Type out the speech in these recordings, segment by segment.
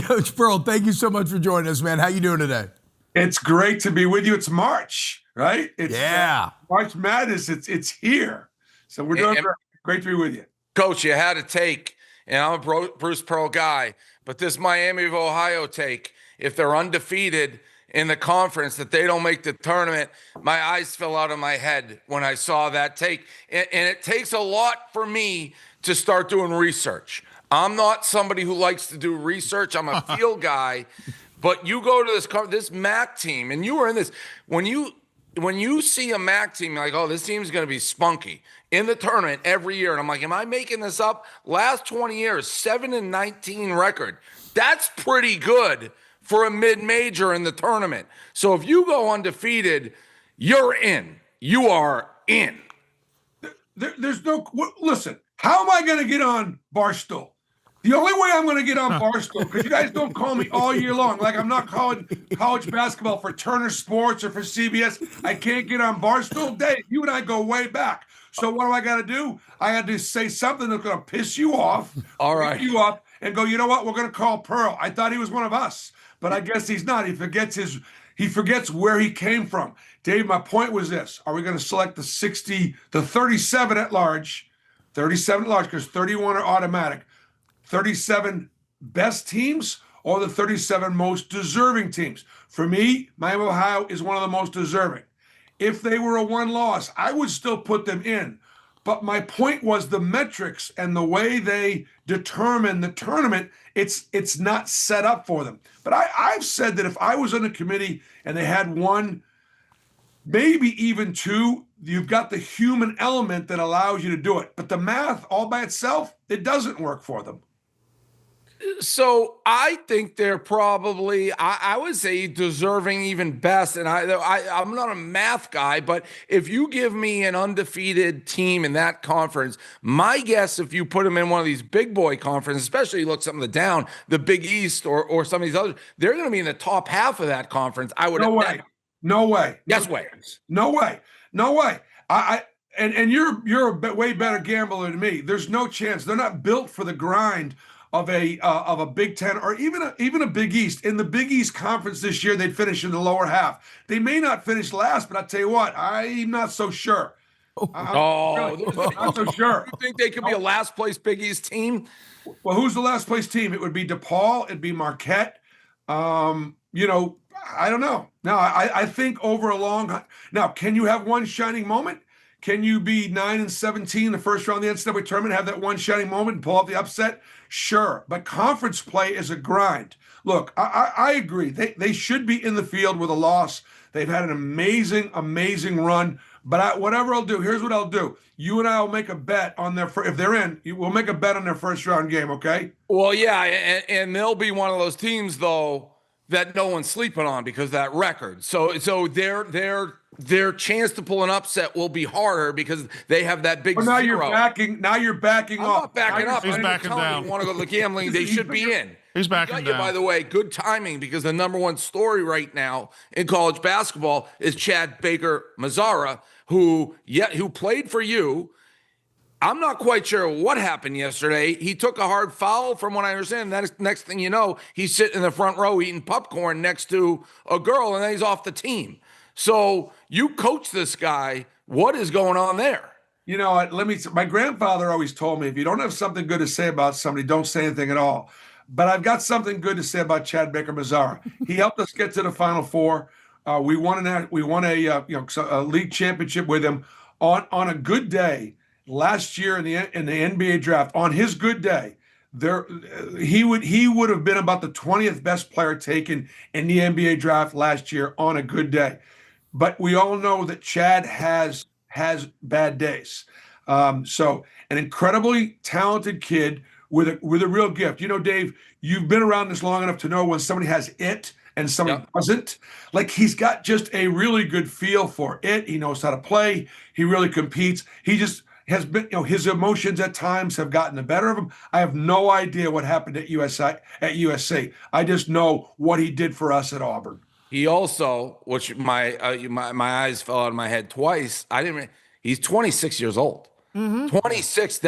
Coach Pearl, thank you so much for joining us, man. How you doing today? It's great to be with you. It's March, right? It's March Madness. It's here. So we're doing great. Great to be with you. Coach, you had a take, and I'm a Bruce Pearl guy, but this Miami of Ohio take, if they're undefeated in the conference, that they don't make the tournament, my eyes fell out of my head when I saw that take. And it takes a lot for me to start doing research. I'm not somebody who likes to do research. I'm a field guy. But you go to this MAC team, and you were in this. When you see a MAC team, you're like, oh, this team's going to be spunky in the tournament every year. And I'm like, am I making this up? Last 20 years, 7-19 record. That's pretty good for a mid-major in the tournament. So if you go undefeated, you're in. You are in. There's no – listen, how am I going to get on Barstool? The only way I'm going to get on Barstool, because you guys don't call me all year long, like I'm not calling college basketball for Turner Sports or for CBS. I can't get on Barstool. Dave, you and I go way back. So what do I got to do? I got to say something that's going to piss you off, piss you up, and go, you know what? We're going to call Pearl. I thought he was one of us, but I guess he's not. He forgets where he came from. Dave, my point was this. Are we going to select the 37 at large, because 31 are automatic. 37 best teams or the 37 most deserving teams. For me, Miami of Ohio is one of the most deserving. If they were a one loss, I would still put them in. But my point was the metrics and the way they determine the tournament, it's not set up for them. But I've said that if I was on a committee and they had one, maybe even two, you've got the human element that allows you to do it. But the math all by itself, it doesn't work for them. So I think they're probably, I would say, deserving even best. And I'm not a math guy, but if you give me an undefeated team in that conference, my guess, if you put them in one of these big boy conferences, especially you look some of the down, the Big East or some of these others, they're going to be in the top half of that conference. I would. No way. No way. Yes way. No way. No way. And you're a way better gambler than me. There's no chance. They're not built for the grind of a Big Ten or even a Big East. In the Big East Conference this year, they'd finish in the lower half. They may not finish last, but I'll tell you what, I'm not so sure. I'm not so sure. You think they could be a last place Big East team? Well, who's the last place team? It would be DePaul. It'd be Marquette. I don't know. Now, I think over a long – now, can you have one shining moment? Can you be 9-17 the first round of the NCAA tournament, have that one shining moment and pull off the upset? Sure. But conference play is a grind. Look, I agree. They should be in the field with a loss. They've had an amazing, amazing run. But whatever I'll do, here's what I'll do. You and I will make a bet on if they're in, we'll make a bet on their first round game, okay? Well, yeah, and they'll be one of those teams, though, that no one's sleeping on because of that record. So their chance to pull an upset will be harder because they have that big now zero. Now you're backing I'm off. not backing up. He's backing down. You want to go to the gambling, they should be in. He's backing down. By the way, good timing because the number one story right now in college basketball is Chad Baker-Mazara, who played for you. I'm not quite sure what happened yesterday. He took a hard foul, from what I understand. Next thing you know, he's sitting in the front row eating popcorn next to a girl, and then he's off the team. So you coach this guy. What is going on there? You know, my grandfather always told me, if you don't have something good to say about somebody, don't say anything at all. But I've got something good to say about Chad Baker-Mazara. He helped us get to the Final Four. We won a league championship with him on a good day. Last year in the NBA draft, on his good day, he would have been about the 20th best player taken in the NBA draft last year on a good day. But we all know that Chad has bad days. So an incredibly talented kid with a real gift. You know, Dave, you've been around this long enough to know when somebody has it and somebody doesn't. Like, he's got just a really good feel for it. He knows how to play. He really competes. He just has been, his emotions at times have gotten the better of him. I have no idea what happened at USC. I just know what he did for us at Auburn. He also, which my eyes fell out of my head twice. He's 26 years old. 26.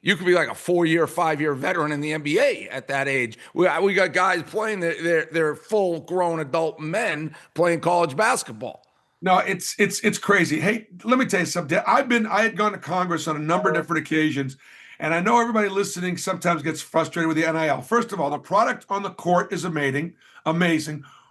You could be like a 4-year, 5-year veteran in the NBA at that age. We got guys playing, they're full-grown adult men playing college basketball. No, it's crazy. Hey, let me tell you something. I had gone to Congress on a number of different occasions, and I know everybody listening sometimes gets frustrated with the NIL. First of all, the product on the court is amazing.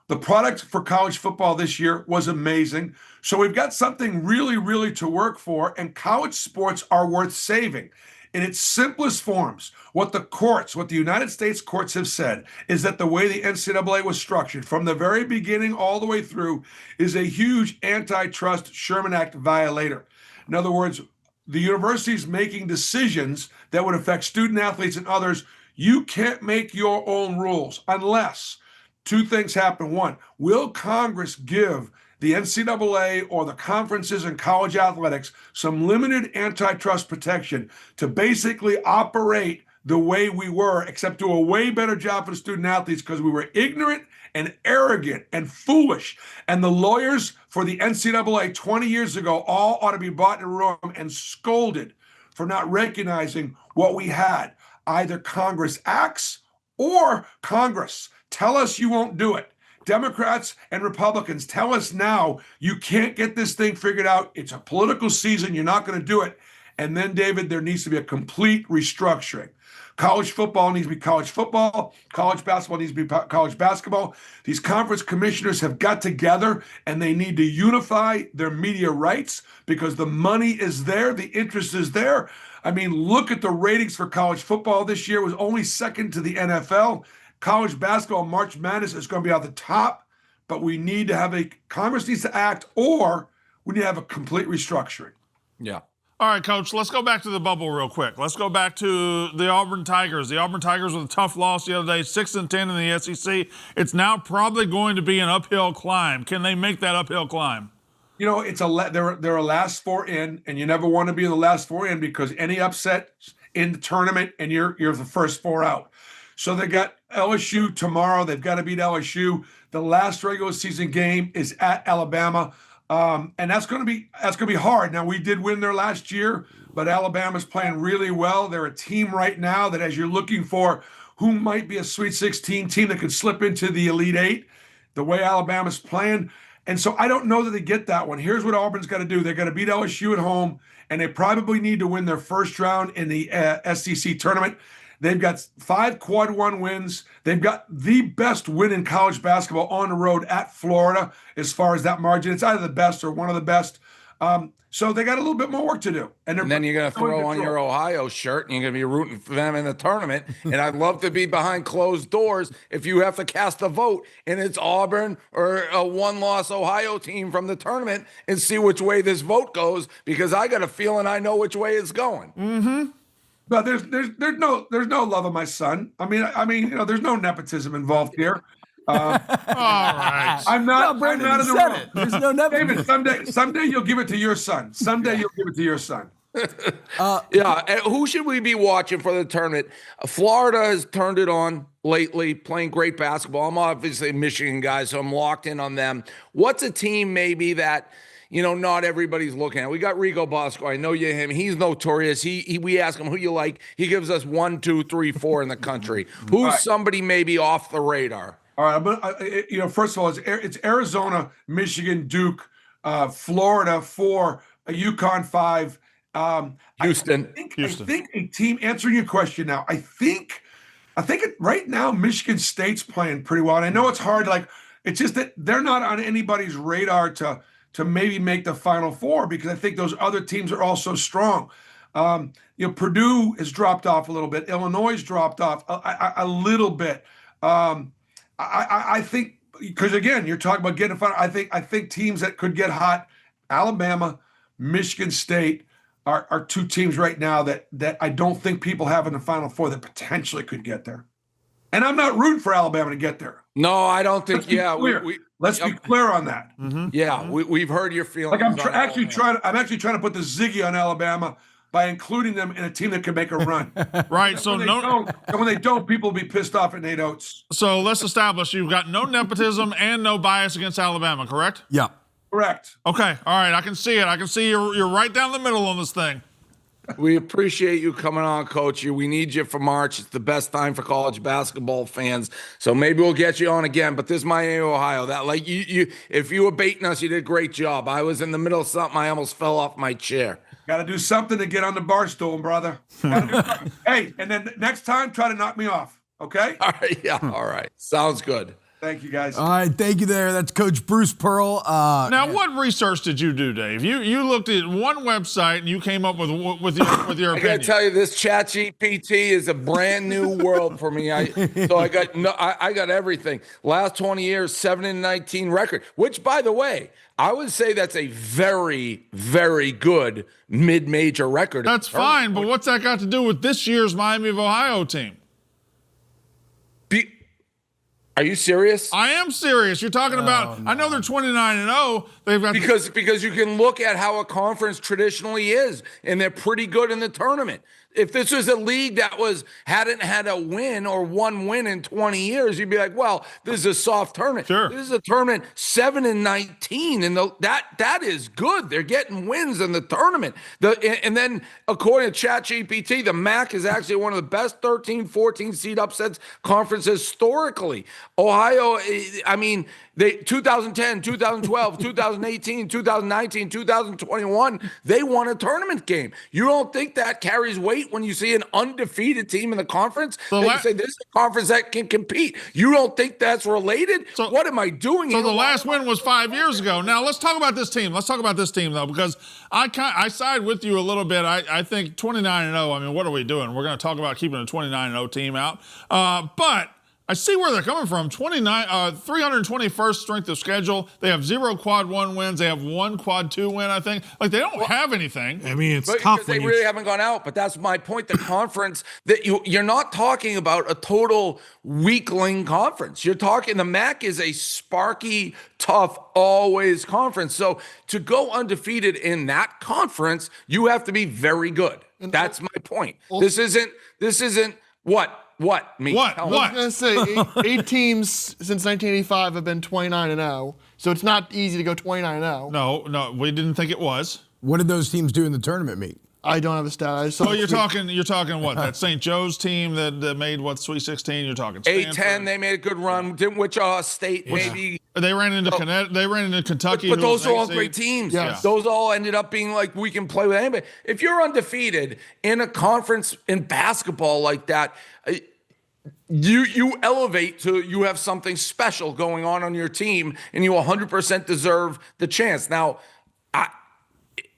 The product for college football this year was amazing. So we've got something really, really to work for, and college sports are worth saving. In its simplest forms, what the United States courts have said is that the way the NCAA was structured from the very beginning all the way through is a huge antitrust Sherman Act violator. In other words, the universities making decisions that would affect student athletes and others, you can't make your own rules unless two things happen. One, will Congress give the NCAA or the conferences in college athletics some limited antitrust protection to basically operate the way we were, except do a way better job for the student athletes because we were ignorant and arrogant and foolish. And the lawyers for the NCAA 20 years ago all ought to be brought in a room and scolded for not recognizing what we had. Either Congress acts or Congress tell us you won't do it. Democrats and Republicans tell us now you can't get this thing figured out. It's a political season. You're not going to do it. And then, David, there needs to be a complete restructuring. College football needs to be college football. College basketball needs to be college basketball. These conference commissioners have got together and they need to unify their media rights because the money is there. The interest is there. I mean, look at the ratings for college football this year. It was only second to the NFL. College basketball, March Madness is going to be at the top, but we need to have Congress needs to act, or we need to have a complete restructuring. Yeah. All right, Coach, let's go back to the bubble real quick. Let's go back to the Auburn Tigers. The Auburn Tigers with a tough loss the other day, 6-10 in the SEC. It's now probably going to be an uphill climb. Can they make that uphill climb? You know, they're a last four in, and you never want to be in the last four in because any upset in the tournament and you're the first four out. So they got LSU tomorrow. They've got to beat LSU. The last regular season game is at Alabama, and that's going to be hard. Now we did win there last year, but Alabama's playing really well. They're a team right now that, as you're looking for who might be a Sweet 16 team that could slip into the Elite Eight, the way Alabama's playing. And so I don't know that they get that one. Here's what Auburn's got to do. They're going to beat LSU at home, and they probably need to win their first round in the SEC tournament. They've got 5 quad one wins. They've got the best win in college basketball on the road at Florida as far as that margin. It's either the best or one of the best. So they got a little bit more work to do. And then you're going to throw on your Ohio shirt and you're going to be rooting for them in the tournament. And I'd love to be behind closed doors if you have to cast a vote and it's Auburn or a one-loss Ohio team from the tournament and see which way this vote goes, because I got a feeling I know which way it's going. Mm-hmm. But there's no love of my son. I mean, you know, there's no nepotism involved here. All right. I'm not. No, Brandon, I'm not in you the said room. it. There's no nepotism. David, someday you'll give it to your son. Someday you'll give it to your son. Yeah. And who should we be watching for the tournament? Florida has turned it on lately, playing great basketball. I'm obviously a Michigan guy, so I'm locked in on them. What's a team maybe that, you know, not everybody's looking at? We got Rigo Bosco. I know him. He's notorious. We ask him who you like. He gives us 1, 2, 3, 4 in the country. Who's right. Somebody maybe off the radar? All right, but you know, first of all, it's Arizona, Michigan, Duke, Florida 4, UConn 5, Houston. I think a team, answering your question now, I think right now Michigan State's playing pretty well. And I know it's hard, like it's just that they're not on anybody's radar to maybe make the Final Four, because I think those other teams are also strong. You know, Purdue has dropped off a little bit. Illinois has dropped off a little bit. I think, because again, you're talking about getting fun. I think teams that could get hot, Alabama, Michigan State are two teams right now that I don't think people have in the Final Four that potentially could get there. And I'm not rooting for Alabama to get there. No, I don't think. Let's be clear on that. Mm-hmm. Yeah, we've heard your feelings. Like I'm actually trying to put the ziggy on Alabama by including them in a team that can make a run. Right. So when they don't, people will be pissed off at Nate Oates. So let's establish you've got no nepotism and no bias against Alabama, correct? Yeah. Correct. Okay. All right. I can see it. I can see you're right down the middle on this thing. We appreciate you coming on, Coach. We need you for March. It's the best time for college basketball fans. So maybe we'll get you on again. But this is Miami, Ohio. That like you if you were baiting us, you did a great job. I was in the middle of something. I almost fell off my chair. Got to do something to get on the Barstool, brother. Hey, and then next time, try to knock me off. Okay? All right. Yeah. All right. Sounds good. Thank you, guys. All right, thank you there. That's Coach Bruce Pearl. Now, what research did you do, Dave? You looked at one website and you came up with your I opinion. gotta tell you, this ChatGPT is a brand new world for me. I got everything. Last 20 years, 7-19 record. Which, by the way, I would say that's a very, very good mid-major record. That's fine, but what's that got to do with this year's Miami of Ohio team? Are you serious? I am serious. You're talking about. No. I know they're 29-0. They've got because you can look at how a conference traditionally is, and they're pretty good in the tournament. If this was a league that hadn't had a win or one win in 20 years, you'd be like, well, this is a soft tournament. Sure. This is a tournament 7-19, and that is good. They're getting wins in the tournament. And then according to ChatGPT, the MAC is actually one of the best 13, 14 seed upsets conferences historically. Ohio, I mean, they 2010, 2012, 2018, 2019, 2021, they won a tournament game. You don't think that carries weight when you see an undefeated team in the conference? They say this is a conference that can compete. You don't think that's related? So, what am I doing? So the last win was 5 years ago. Now let's talk about this team. Let's talk about this team though, because I side with you a little bit. I think 29-0. I mean, what are we doing? We're going to talk about keeping a 29-0 team out, but I see where they're coming from. 321st strength of schedule. They have 0 quad 1 wins. They have 1 quad 2 win, I think. Like, they don't have anything. I mean, it's tough. They really haven't gone out, but that's my point. The conference, that you're not talking about a total weakling conference. You're talking, the MAC is a sparky, tough, always conference. So to go undefeated in that conference, you have to be very good. That's my point. This isn't what? What? Me? What? I was going to say, eight teams since 1985 have been 29-0, so it's not easy to go 29-0. No, we didn't think it was. What did those teams do in the tournament meet? I don't have a stat. So you're talking what? That St. Joe's team that made what, Sweet 16? You're talking 8-10. They made a good run. Didn't Wichita State maybe? They ran into Kentucky. But those are all great teams. Yes. Those all ended up being like, we can play with anybody. If you're undefeated in a conference in basketball like that, you elevate to, you have something special going on your team, and you 100% deserve the chance. Now,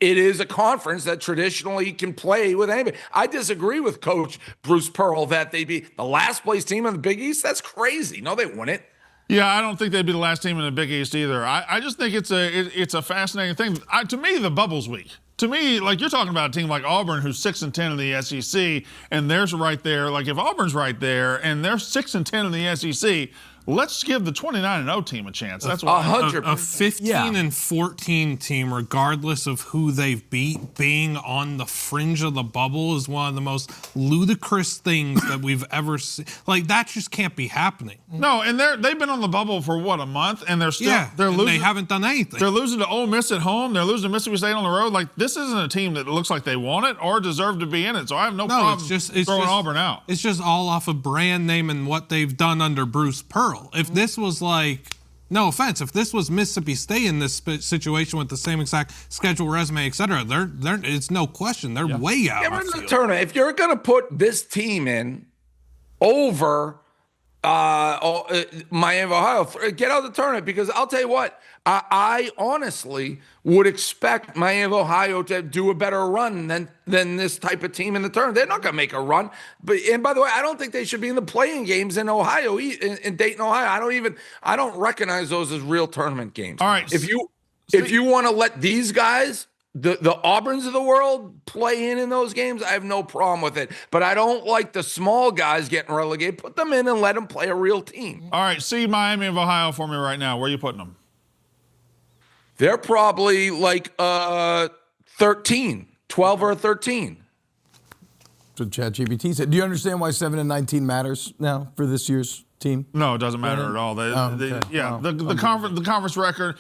it is a conference that traditionally can play with anybody. I disagree with Coach Bruce Pearl that they'd be the last place team in the Big East. That's crazy. No, they wouldn't. Yeah, I don't think they'd be the last team in the Big East either. I just think it's a fascinating thing. To me, the bubble's weak. To me, like, you're talking about a team like Auburn, who's 6-10 in the SEC, and they're right there. Like, if Auburn's right there and they're 6-10 in the SEC, let's give the 29-0 team a chance. That's what 100%. A 15-14 team, regardless of who they've beat, being on the fringe of the bubble is one of the most ludicrous things that we've ever seen. Like, that just can't be happening. No, and they've been on the bubble for what, a month, and they're still losing. They haven't done anything. They're losing to Ole Miss at home. They're losing to Mississippi State on the road. Like, this isn't a team that looks like they want it or deserve to be in it. So I have no problem throwing Auburn out. It's just all off of brand name and what they've done under Bruce Pearl. If this was like, no offense, if this was Mississippi State in this situation with the same exact schedule, resume, et cetera, it's no question. They're way out. Yeah, in the tournament, if you're going to put this team in over Miami of Ohio, get out of the tournament, because I'll tell you what, I honestly would expect Miami of Ohio to do a better run than this type of team in the tournament. They're not going to make a run. And by the way, I don't think they should be in the playing games in Ohio, in Dayton, Ohio. I don't recognize those as real tournament games. All right. If you want to let these guys, the Auburns of the world, play in those games, I have no problem with it. But I don't like the small guys getting relegated. Put them in and let them play a real team. All right, see Miami of Ohio for me right now. Where are you putting them? They're probably like 13, 12 or 13. So ChatGPT said. Do you understand why 7-19 matters now for this year's team? No, it doesn't matter at all. The conference record.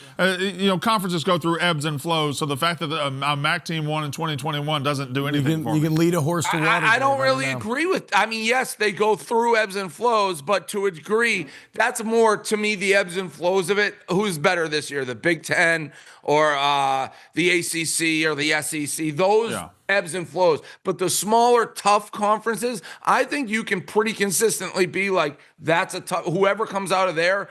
Conferences go through ebbs and flows. So the fact that a MAC team won in 2021 doesn't do anything for me. You can lead a horse to water. I don't really agree with. I mean, yes, they go through ebbs and flows, but to a degree, that's more to me the ebbs and flows of it. Who's better this year, the Big Ten or the ACC or the SEC? Those ebbs and flows. But the smaller, tough conferences, I think you can pretty consistently be like, that's a tough. Whoever comes out of there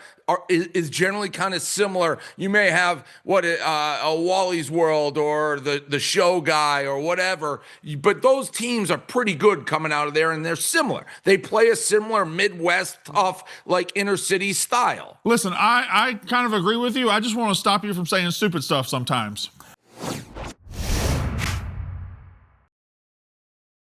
is generally kind of similar. You may have a Wally's World or the show guy or whatever, but those teams are pretty good coming out of there, and they're similar. They play a similar Midwest tough, like inner city style. Listen, I kind of agree with you. I just want to stop you from saying stupid stuff sometimes.